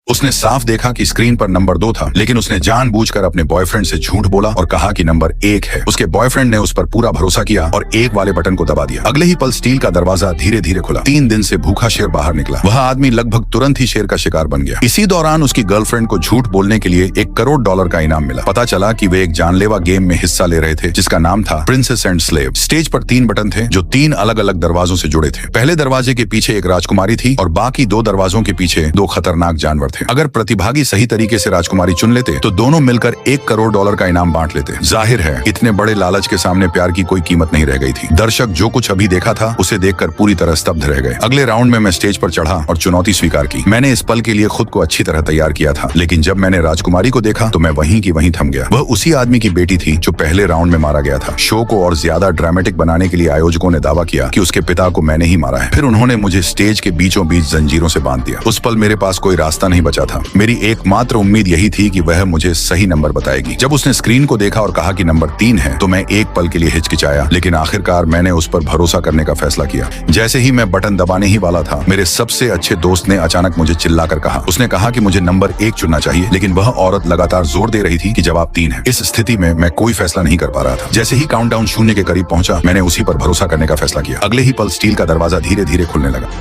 उसने साफ देखा कि स्क्रीन पर नंबर 2 था, लेकिन उसने जानबूझकर अपने बॉयफ्रेंड से झूठ बोला और कहा कि नंबर 1 है। उसके बॉयफ्रेंड ने उस पर पूरा भरोसा किया और 1 वाले बटन को दबा दिया। अगले ही पल स्टील का दरवाजा धीरे धीरे खुला। 3 दिन से भूखा शेर बाहर निकला। वह आदमी लगभग तुरंत ही शेर का शिकार बन गया। इसी दौरान उसकी गर्लफ्रेंड को झूठ बोलने के लिए $1 करोड़ का इनाम मिला। पता चला कि वे एक जानलेवा गेम में हिस्सा ले रहे थे जिसका नाम था प्रिंसेस एंड स्लेव। स्टेज पर 3 बटन थे जो 3 अलग अलग दरवाजों से जुड़े थे। पहले दरवाजे के पीछे एक राजकुमारी थी और बाकी 2 दरवाजों के पीछे 2 खतरनाक जानवर थे। अगर प्रतिभागी सही तरीके से राजकुमारी चुन लेते तो दोनों मिलकर $1 करोड़ का इनाम बांट लेते। जाहिर है इतने बड़े लालच के सामने प्यार की कोई कीमत नहीं रह गई थी। दर्शक जो कुछ अभी देखा था उसे देखकर पूरी तरह स्तब्ध रह गए। अगले राउंड में मैं स्टेज पर चढ़ा और चुनौती स्वीकार की। मैंने इस पल के लिए खुद को अच्छी तरह तैयार किया था, लेकिन जब मैंने राजकुमारी को देखा तो मैं वहीं की वहीं थम गया। वह उसी आदमी की बेटी थी जो पहले राउंड में मारा गया था। शो को और ज्यादा ड्रामेटिक बनाने के लिए आयोजकों ने दावा किया कि उसके पिता को मैंने ही मारा है। फिर उन्होंने मुझे स्टेज के बीचों बीच जंजीरों से बांध दिया। उस पल मेरे पास कोई रास्ता नहीं बचा था। मेरी एकमात्र उम्मीद यही थी कि वह मुझे सही नंबर बताएगी। जब उसने स्क्रीन को देखा और कहा कि नंबर 3 है तो मैं एक पल के लिए हिचकिचाया, लेकिन आखिरकार मैंने उस पर भरोसा करने का फैसला किया। जैसे ही मैं बटन दबाने ही वाला था, मेरे सबसे अच्छे दोस्त ने अचानक मुझे चिल्लाकर कहा। उसने कहा कि मुझे नंबर 1 चुनना चाहिए, लेकिन वह औरत लगातार जोर दे रही थी कि जवाब 3 है। इस स्थिति में मैं कोई फैसला नहीं कर पा रहा था। जैसे ही काउंटडाउन 0 के करीब पहुंचा, मैंने उसी पर भरोसा करने का फैसला किया। अगले ही पल स्टील का दरवाजा धीरे धीरे खुलने लगा।